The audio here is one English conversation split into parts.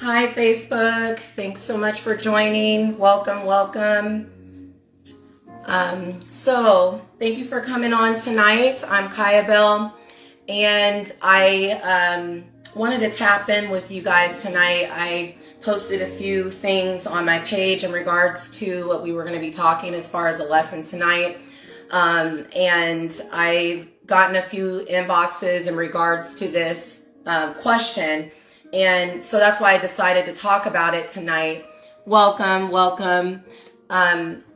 Hi, Facebook. Thanks so much for joining. Welcome, welcome. So thank you for coming on tonight. I'm Belle, and I wanted to tap in with you guys tonight. I posted a few things on my page in regards to what we were going to be talking as far as a lesson tonight. And I've gotten a few inboxes in regards to this question. And so that's why I decided to talk about it tonight. Welcome, welcome.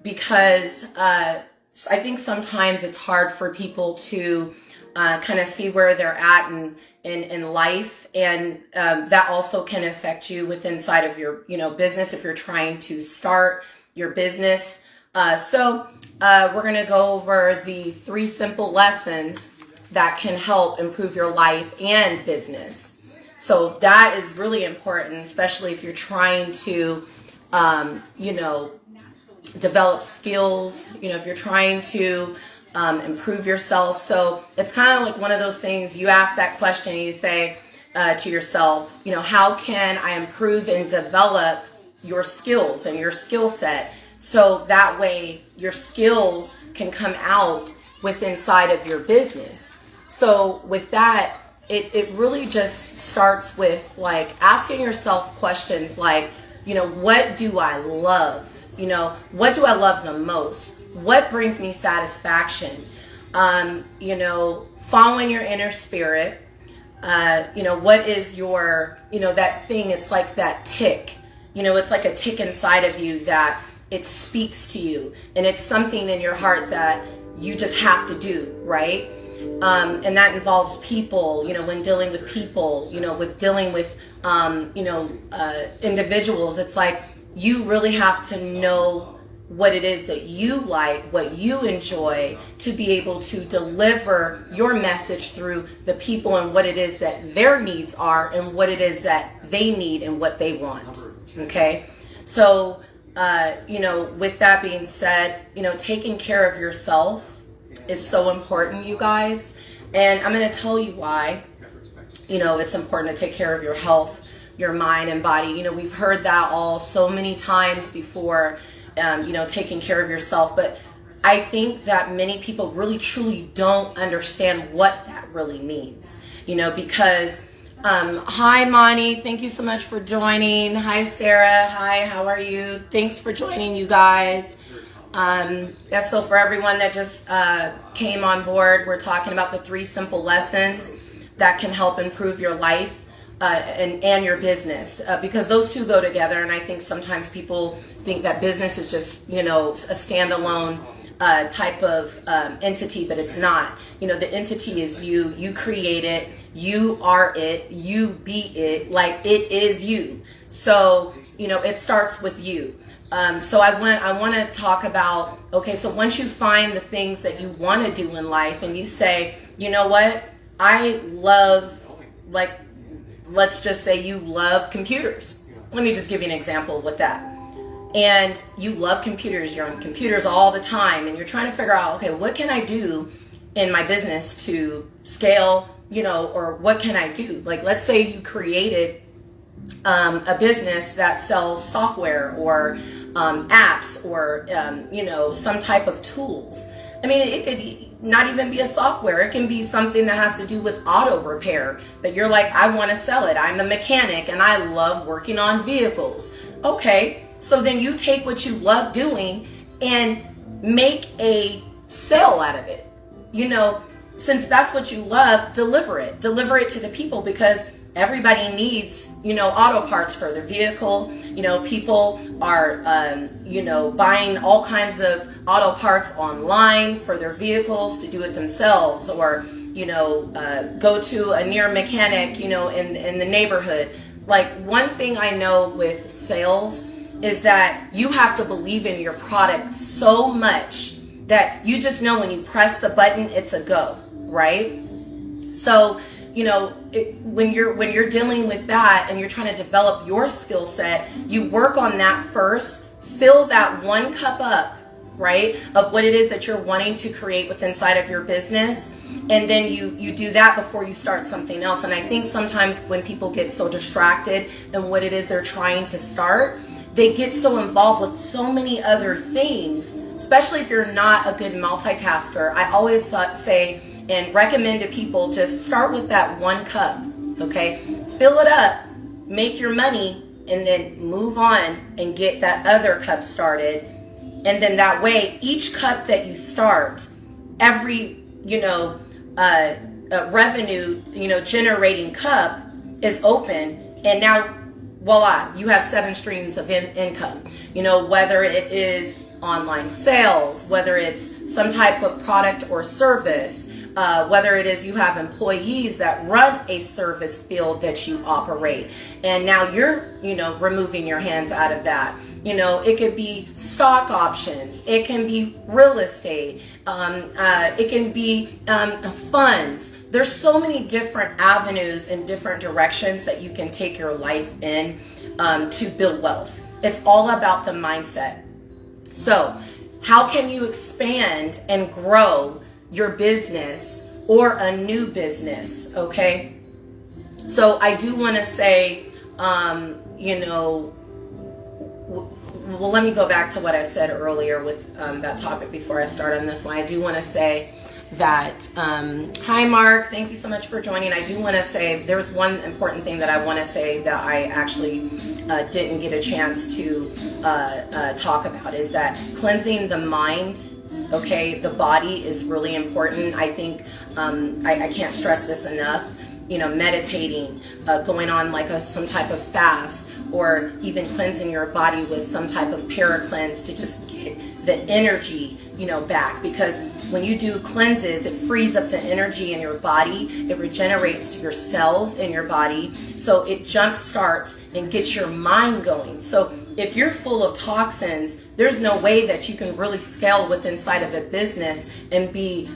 Because I think sometimes it's hard for people to kind of see where they're at in life, and that also can affect you with inside of your business if you're trying to start your business. So we're going to go over the 3 simple lessons that can help improve your life and business. So that is really important, especially if you're trying to, develop skills, if you're trying to improve yourself. So it's kind of like one of those things, you ask that question and you say to yourself, how can I improve and develop your skills and your skill set? So that way your skills can come out with inside of your business. So with that, it really just starts with like asking yourself questions like, what do I love? What do I love the most? What brings me satisfaction? Following your inner spirit. What is your, that thing, it's like that tick. It's like a tick inside of you that it speaks to you. And it's something in your heart that you just have to do, right? And that involves people, when dealing with people, with dealing with, individuals. It's like you really have to know what it is that you like, what you enjoy, to be able to deliver your message through the people and what it is that their needs are and what it is that they need and what they want. Okay? So, with that being said, taking care of yourself is so important, you guys. And I'm going to tell you why, it's important to take care of your health, your mind and body. We've heard that all so many times before, taking care of yourself. But I think that many people really truly don't understand what that really means, because, hi, Monty. Thank you so much for joining. Hi, Sarah. Hi, how are you? Thanks for joining, you guys. That's so for everyone that just came on board, we're talking about the 3 simple lessons that can help improve your life and your business, because those two go together. And I think sometimes people think that business is just, a standalone type of entity, but it's not. The entity is you. You create it. You are it. You be it. Like it is you. So, it starts with you. So I want to talk about, okay, so once you find the things that you want to do in life and you say, you know what, I love, like, let's just say you love computers. Let me just give you an example with that. And you love computers, you're on computers all the time, and you're trying to figure out, okay, what can I do in my business to scale, or what can I do? Like, let's say you created a business that sells software or apps or, some type of tools. I mean, it could not even be a software. It can be something that has to do with auto repair, but you're like, I want to sell it. I'm a mechanic and I love working on vehicles. Okay, so then you take what you love doing and make a sale out of it. Since that's what you love, deliver it to the people, because everybody needs, auto parts for their vehicle. People are, buying all kinds of auto parts online for their vehicles to do it themselves, or, go to a near mechanic, in the neighborhood. Like, one thing I know with sales is that you have to believe in your product so much that you just know when you press the button, it's a go, right? So, when you're dealing with that and you're trying to develop your skill set, you work on that first, fill that 1 cup up right, of what it is that you're wanting to create within inside of your business. And then you do that before you start something else. And I think sometimes when people get so distracted in what it is they're trying to start, they get so involved with so many other things, especially if you're not a good multitasker. I always say and recommend to people, just start with that one cup, okay? Fill it up, make your money, and then move on and get that other cup started. And then that way, each cup that you start, every, revenue, generating cup is open. And now, voila, you have 7 streams of income. Whether it is online sales, whether it's some type of product or service, whether it is you have employees that run a service field that you operate, and now you're, removing your hands out of that. It could be stock options, it can be real estate, it can be funds. There's so many different avenues and different directions that you can take your life in to build wealth. It's all about the mindset. So how can you expand and grow your business or a new business? Okay. So I do want to say, well, let me go back to what I said earlier with that topic before I start on this one. I do want to say that, hi Mark, thank you so much for joining. I do want to say there's one important thing that I want to say that I actually didn't get a chance to talk about, is that cleansing the mind. Okay, the body is really important. I think I can't stress this enough. Meditating, going on like some type of fast, or even cleansing your body with some type of para-cleanse to just get the energy, back. Because when you do cleanses, it frees up the energy in your body. It regenerates your cells in your body. So it jump starts and gets your mind going. So if you're full of toxins, there's no way that you can really scale with inside of a business and be,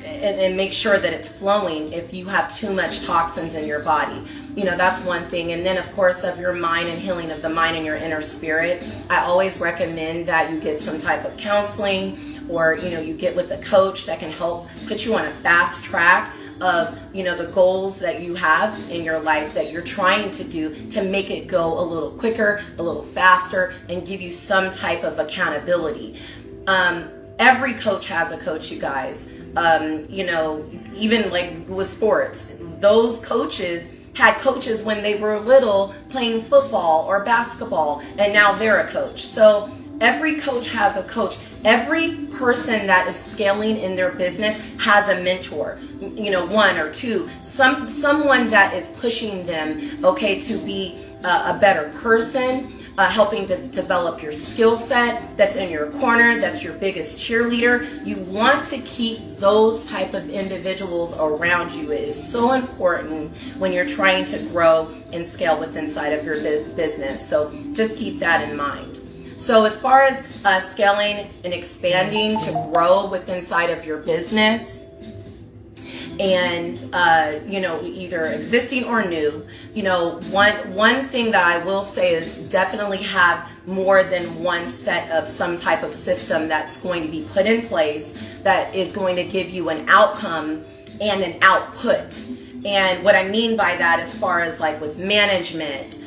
and make sure that it's flowing if you have too much toxins in your body. That's one thing. And then, of course, of your mind and healing of the mind and your inner spirit, I always recommend that you get some type of counseling, or, you get with a coach that can help put you on a fast track of, the goals that you have in your life that you're trying to do, to make it go a little quicker, a little faster, and give you some type of accountability. Every coach has a coach, you guys. Even like with sports, those coaches had coaches when they were little playing football or basketball, and now they're a coach. So every coach has a coach. Every person that is scaling in their business has a mentor, one or two, someone that is pushing them, okay, to be a better person, helping to develop your skill set, that's in your corner, that's your biggest cheerleader. You want to keep those type of individuals around you. It is so important when you're trying to grow and scale within inside of your business. So just keep that in mind. So as far as scaling and expanding to grow within inside of your business, and either existing or new, one thing that I will say is definitely have more than one set of some type of system that's going to be put in place that is going to give you an outcome and an output. And what I mean by that, as far as like with management,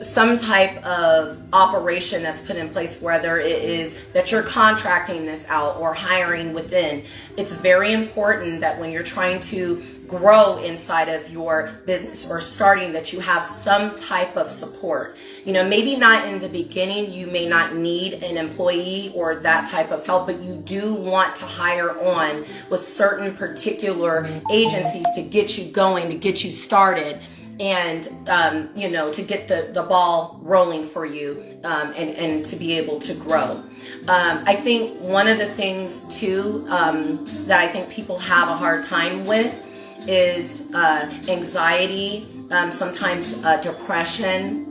some type of operation that's put in place, whether it is that you're contracting this out or hiring within. It's very important that when you're trying to grow inside of your business or starting, that you have some type of support. Maybe not in the beginning, you may not need an employee or that type of help, but you do want to hire on with certain particular agencies to get you going, to get you started, and to get the ball rolling for you, and to be able to grow. I think one of the things too that I think people have a hard time with is anxiety, sometimes depression.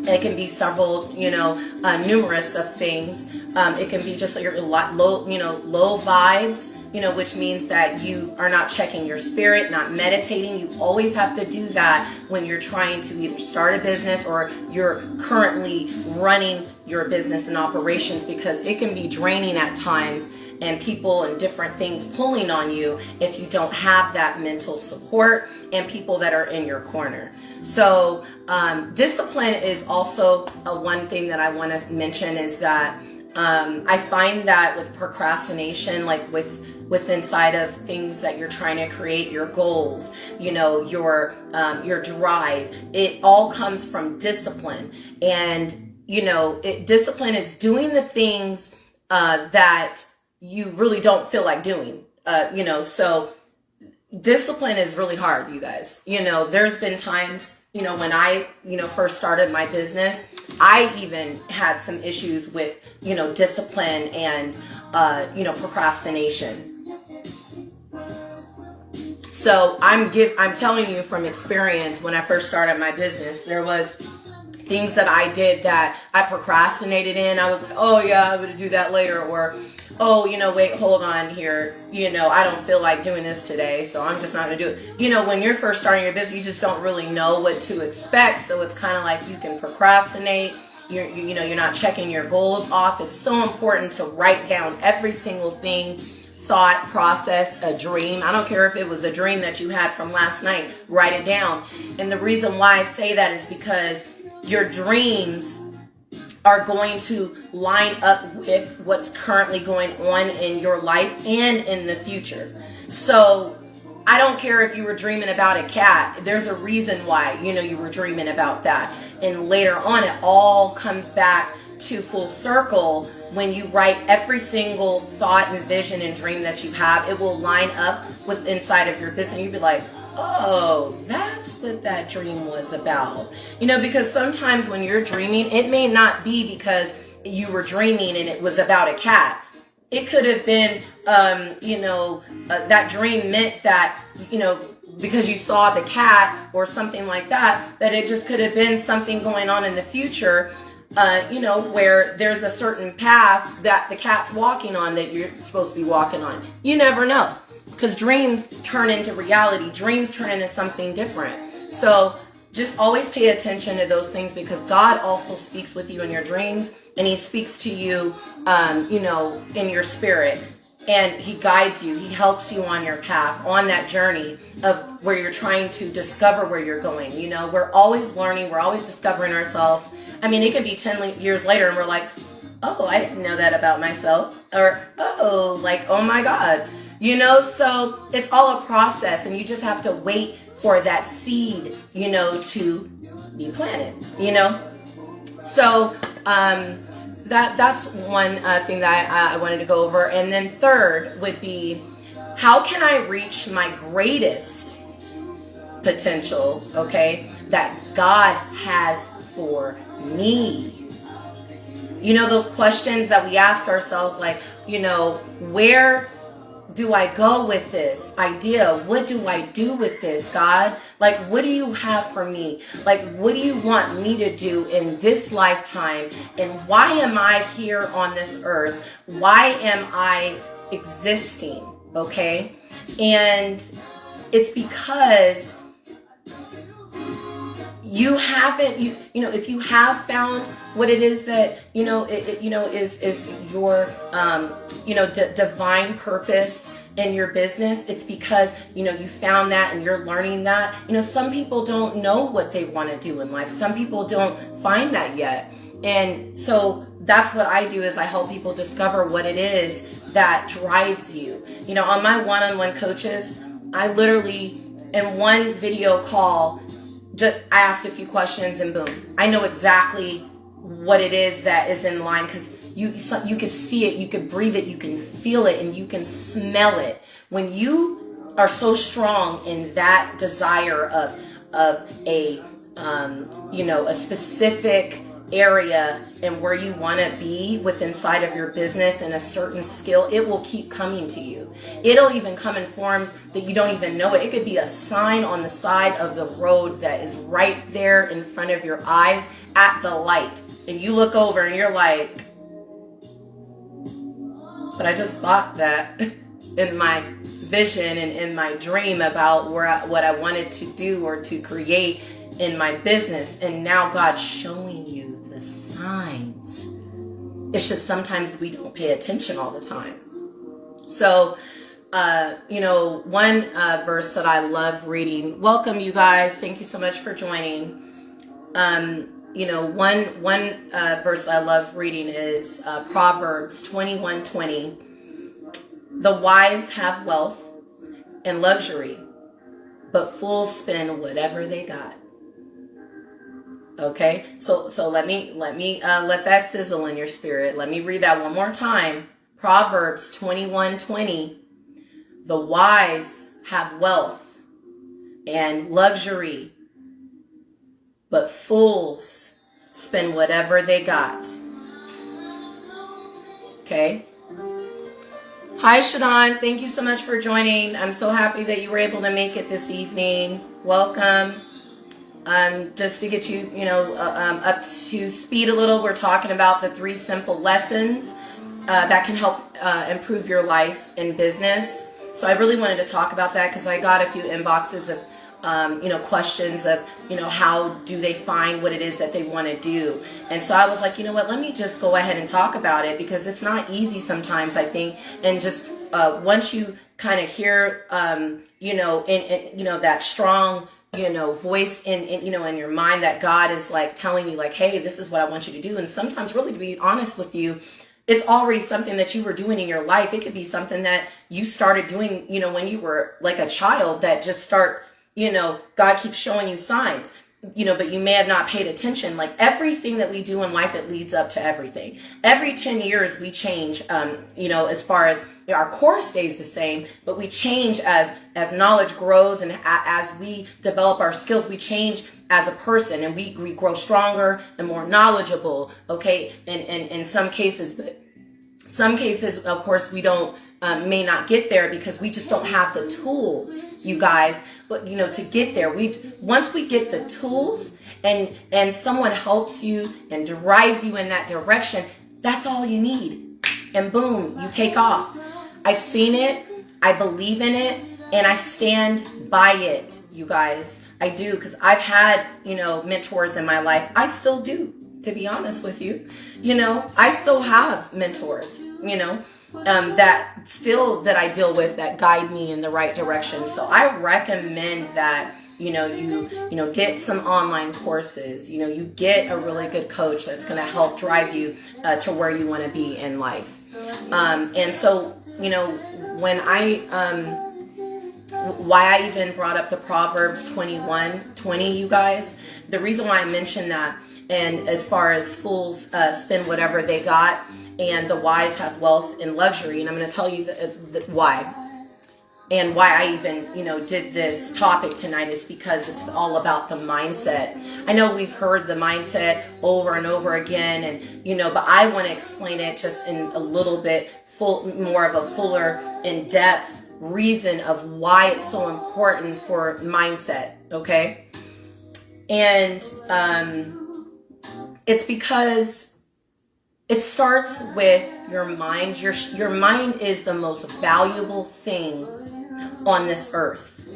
It can be several, numerous of things. It can be just like low vibes. which means that you are not checking your spirit, not meditating. You always have to do that when you're trying to either start a business or you're currently running your business and operations, because it can be draining at times, and people and different things pulling on you if you don't have that mental support and people that are in your corner. So discipline is also one thing that I want to mention, is that I find that with procrastination, like with inside of things that you're trying to create, your goals, your drive, it all comes from discipline. And discipline is doing the things that you really don't feel like doing, so discipline is really hard, you guys. There's been times, when I, first started my business, I even had some issues with, discipline and, procrastination. So I'm telling you from experience, when I first started my business, there was things that I did that I procrastinated in. I was like, oh yeah, I'm going to do that later. Or, oh, wait, hold on here. I don't feel like doing this today, so I'm just not going to do it. When you're first starting your business, you just don't really know what to expect. So it's kind of like you can procrastinate. You're not checking your goals off. It's so important to write down every single thing, thought, process, a dream. I don't care if it was a dream that you had from last night, write it down. And the reason why I say that is because your dreams are going to line up with what's currently going on in your life and in the future. So I don't care if you were dreaming about a cat. There's a reason why, you were dreaming about that. And later on, it all comes back to full circle. When you write every single thought and vision and dream that you have, it will line up with inside of your business. You'll be like, oh, that's what that dream was about. Because sometimes when you're dreaming, it may not be because you were dreaming and it was about a cat. It could have been, that dream meant that, because you saw the cat or something like that, that it just could have been something going on in the future, where there's a certain path that the cat's walking on that you're supposed to be walking on. You never know. Because dreams turn into reality. Dreams turn into something different. So just always pay attention to those things, because God also speaks with you in your dreams, and he speaks to you, in your spirit, and he guides you. He helps you on your path, on that journey of where you're trying to discover where you're going. We're always learning. We're always discovering ourselves. I mean, it could be 10 years later and we're like, oh, I didn't know that about myself. Or, oh my God. So it's all a process, and you just have to wait for that seed, to be planted, So that's one thing that I wanted to go over. And then third would be, how can I reach my greatest potential, that God has for me? Those questions that we ask ourselves, like, where do I go with this idea? What do I do with this, God? Like, what do you have for me? Like, what do you want me to do in this lifetime? And why am I here on this earth? Why am I existing? And it's because you haven't, if you have found what it is that, is your, divine purpose in your business, it's because, you found that and you're learning that. Some people don't know what they want to do in life. Some people don't find that yet. And so that's what I do, is I help people discover what it is that drives you. On my one-on-one coaches, I literally, in one video call, I asked a few questions and boom, I know exactly what it is that is in line, because you can see it, you can breathe it, you can feel it, and you can smell it. When you are so strong in that desire of a specific area and where you want to be with inside of your business and a certain skill, it will keep coming to you. It'll even come in forms that you don't even know it. It could be a sign on the side of the road that is right there in front of your eyes at the light. And you look over and you're like, but I just thought that. vision and in my dream about what I wanted to do or to create in my business. And now God's showing you the signs. It's just sometimes we don't pay attention all the time. So, one verse that I love reading. Welcome, you guys. Thank you so much for joining. One verse that I love reading is Proverbs 21:20. The wise have wealth and luxury, but fools spend whatever they got. Okay, so let me let that sizzle in your spirit. Let me read that one more time. Proverbs 21:20. The wise have wealth and luxury, but fools spend whatever they got. Okay. Hi, Shadon. Thank you so much for joining. I'm so happy that you were able to make it this evening. Welcome. Just to get you, up to speed a little, we're talking about the 3 simple lessons that can help improve your life in business. So I really wanted to talk about that because I got a few inboxes of, questions of, how do they find what it is that they want to do. And so I was like, you know what, let me just go ahead and talk about it because it's not easy sometimes, I think. And just once you kind of hear, that strong, voice in your mind that God is like telling you like, hey, this is what I want you to do. And sometimes really, to be honest with you, it's already something that you were doing in your life. It could be something that you started doing, when you were like a child that just God keeps showing you signs, but you may have not paid attention. Like everything that we do in life, it leads up to everything. Every 10 years we change, as far as our core stays the same, but we change as knowledge grows and as we develop our skills, we change as a person and we grow stronger and more knowledgeable. Okay. And in some cases, but some cases, of course, we don't, may not get there because we just don't have the tools, you guys. But to get there, once we get the tools and someone helps you and drives you in that direction, that's all you need. And boom, you take off. I've seen it, I believe in it, and I stand by it, you guys. I do, because I've had, mentors in my life. I still do, to be honest with you. I still have mentors, that I deal with that guide me in the right direction. So I recommend that, you get some online courses, you get a really good coach that's going to help drive you to where you want to be in life. And so, when why I even brought up the Proverbs 21:20, you guys, the reason why I mentioned that, and as far as fools spend whatever they got, and the wise have wealth and luxury. And I'm going to tell you why. And why I even, did this topic tonight is because it's all about the mindset. I know we've heard the mindset over and over again, and, but I want to explain it just in a little bit more of a fuller, in-depth reason of why it's so important for mindset. Okay. And it's because it starts with your mind. Your mind is the most valuable thing on this earth,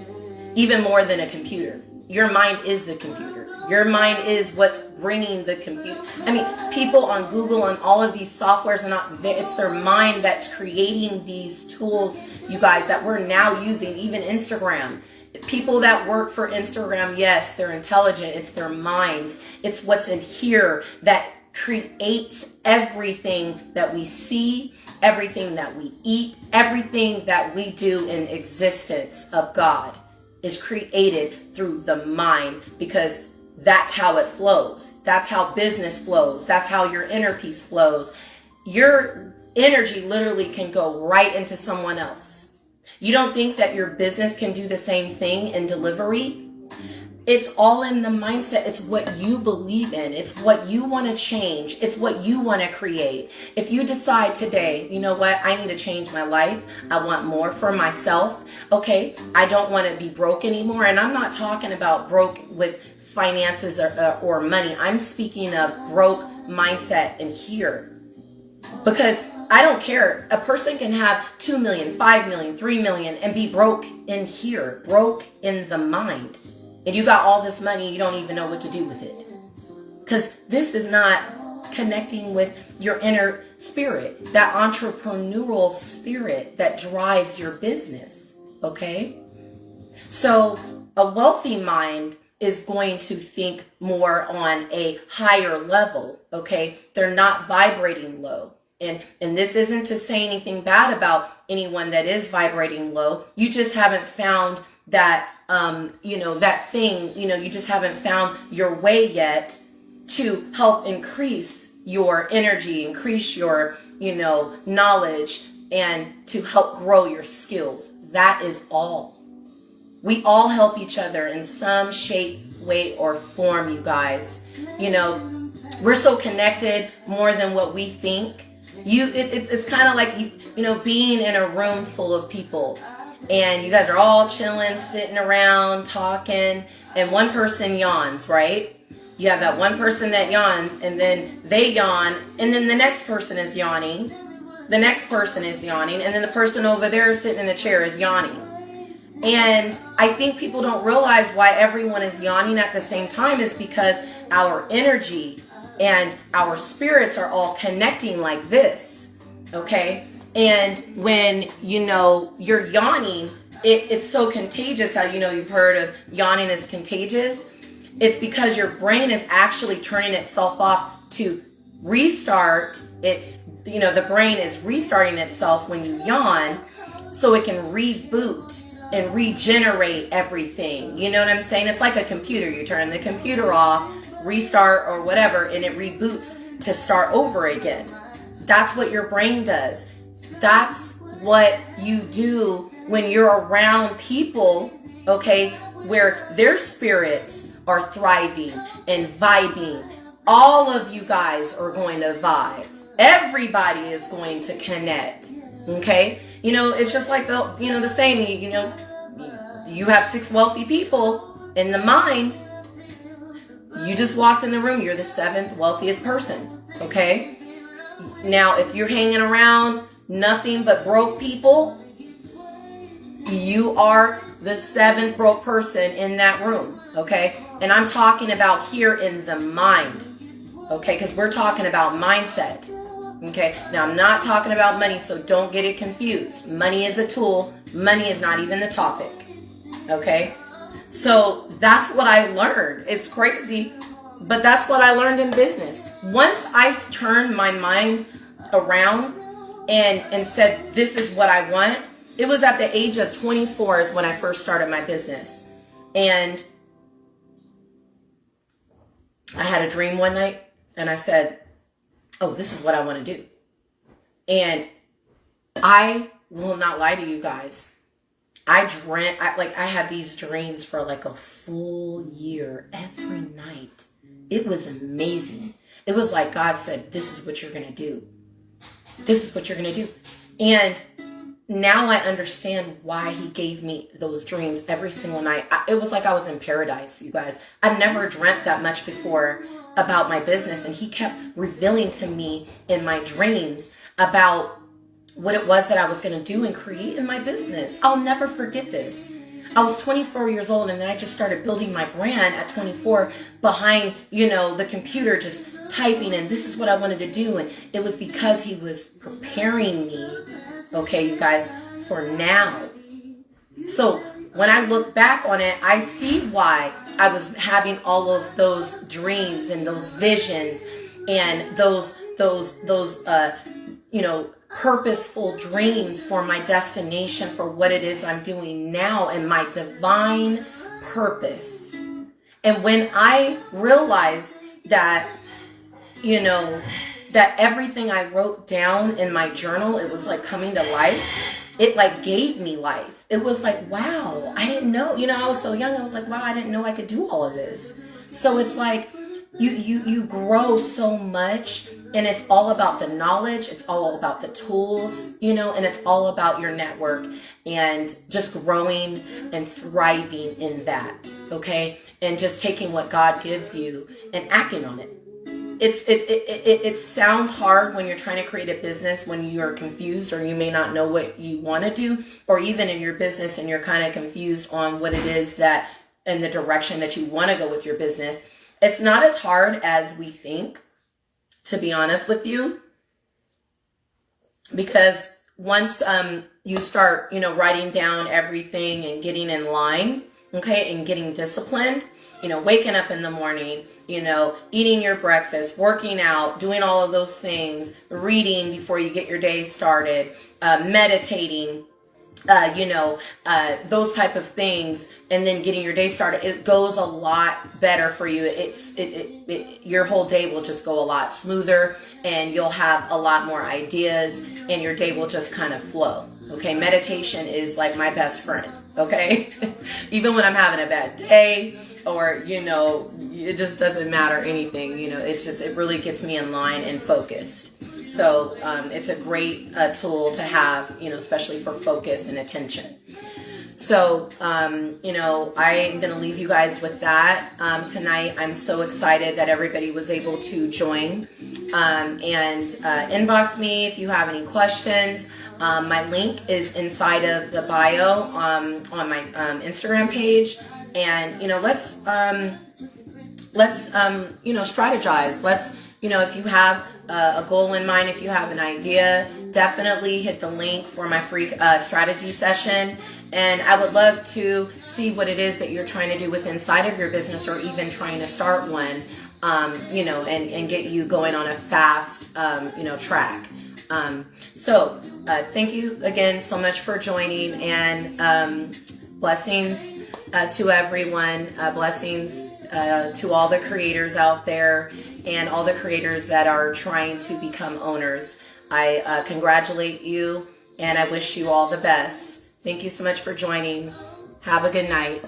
even more than a computer. Your mind is the computer. Your mind is what's bringing the computer. I mean, people on Google and all of these softwares are not there. It's their mind that's creating these tools, you guys, that we're now using, even Instagram. People that work for Instagram, yes, they're intelligent. It's their minds. It's what's in here that creates everything that we see, everything that we eat, everything that we do in existence of God is created through the mind, because that's how it flows. That's how business flows. That's how your inner peace flows. Your energy literally can go right into someone else. You don't think that your business can do the same thing in delivery? It's all in the mindset. It's what you believe in. It's what you want to change. It's what you want to create. If you decide today, you know what, I need to change my life. I want more for myself. Okay, I don't want to be broke anymore. And I'm not talking about broke with finances or money. I'm speaking of broke mindset in here. Because I don't care. A person can have 2 million, 5 million, 3 million and be broke in here, broke in the mind. And you got all this money, you don't even know what to do with it. Because this is not connecting with your inner spirit, that entrepreneurial spirit that drives your business. Okay? So a wealthy mind is going to think more on a higher level. Okay? They're not vibrating low. And this isn't to say anything bad about anyone that is vibrating low. You just haven't found that, that thing, you just haven't found your way yet to help increase your energy, increase your, knowledge, and to help grow your skills. That is all. We all help each other in some shape, way, or form, you guys. We're so connected more than what we think. It's kind of like being in a room full of people and you guys are all chilling, sitting around, talking, and one person yawns, right? You have that one person that yawns, and then they yawn, and then the next person is yawning, the next person is yawning, and then the person over there sitting in the chair is yawning. And I think people don't realize why everyone is yawning at the same time is because our energy and our spirits are all connecting like this, okay? And when, you're yawning, it's so contagious how, you've heard of yawning is contagious. It's because your brain is actually turning itself off to restart. The brain is restarting itself when you yawn so it can reboot and regenerate everything. You know what I'm saying? It's like a computer. You turn the computer off, restart or whatever, and it reboots to start over again. That's what your brain does. That's what you do when you're around people, okay, where their spirits are thriving and vibing. All of you guys are going to vibe. Everybody is going to connect, okay? It's just like the saying, you have 6 wealthy people in the mind. You just walked in the room. You're the 7th wealthiest person. Okay? Now, if you're hanging around nothing but broke people, you are the 7th broke person in that room. Okay? And I'm talking about here in the mind. Okay? Because we're talking about mindset. Okay? Now, I'm not talking about money, so don't get it confused. Money is a tool. Money is not even the topic. Okay? So that's what I learned. It's crazy, but that's what I learned in business. Once I turned my mind around and said, this is what I want, it was at the age of 24 is when I first started my business. And I had a dream one night and I said, oh, this is what I want to do. And I will not lie to you guys. I had these dreams for like a full year every night. It was amazing. It was like God said, this is what you're going to do. This is what you're going to do. And now I understand why he gave me those dreams every single night. It was like I was in paradise, you guys. I've never dreamt that much before about my business. And he kept revealing to me in my dreams about what it was that I was going to do and create in my business. I'll never forget this. I was 24 years old and then I just started building my brand at 24 behind, the computer, just typing and this is what I wanted to do. And it was because he was preparing me, okay, you guys, for now. So when I look back on it, I see why I was having all of those dreams and those visions and those purposeful dreams for my destination, for what it is I'm doing now and my divine purpose. And when I realized that, that everything I wrote down in my journal, it was like coming to life. It like gave me life. It was like, wow, I didn't know, I was so young. I was like, wow, I didn't know I could do all of this. So it's like, you grow so much, and it's all about the knowledge. It's all about the tools, and it's all about your network and just growing and thriving in that. Okay. And just taking what God gives you and acting on it. it sounds hard when you're trying to create a business when you are confused or you may not know what you want to do, or even in your business and you're kind of confused on what it is that in the direction that you want to go with your business. It's not as hard as we think, to be honest with you, because once you start, writing down everything and getting in line, okay, and getting disciplined, waking up in the morning, eating your breakfast, working out, doing all of those things, reading before you get your day started, meditating, those type of things, and then getting your day started, it goes a lot better for you. Your whole day will just go a lot smoother, and you'll have a lot more ideas, and your day will just kind of flow. Okay, meditation is like my best friend. Okay, even when I'm having a bad day, or it just doesn't matter anything. It really gets me in line and focused. So it's a great tool to have, especially for focus and attention. So, I'm going to leave you guys with that tonight. I'm so excited that everybody was able to join, and inbox me if you have any questions. My link is inside of the bio on my Instagram page, and let's strategize. Let's if you have a goal in mind, if you have an idea, definitely hit the link for my free strategy session. And I would love to see what it is that you're trying to do with inside of your business, or even trying to start one, and get you going on a fast, track. So thank you again so much for joining, and blessings to everyone. Blessings to all the creators out there and all the creators that are trying to become owners. I congratulate you, and I wish you all the best. Thank you so much for joining. Have a good night.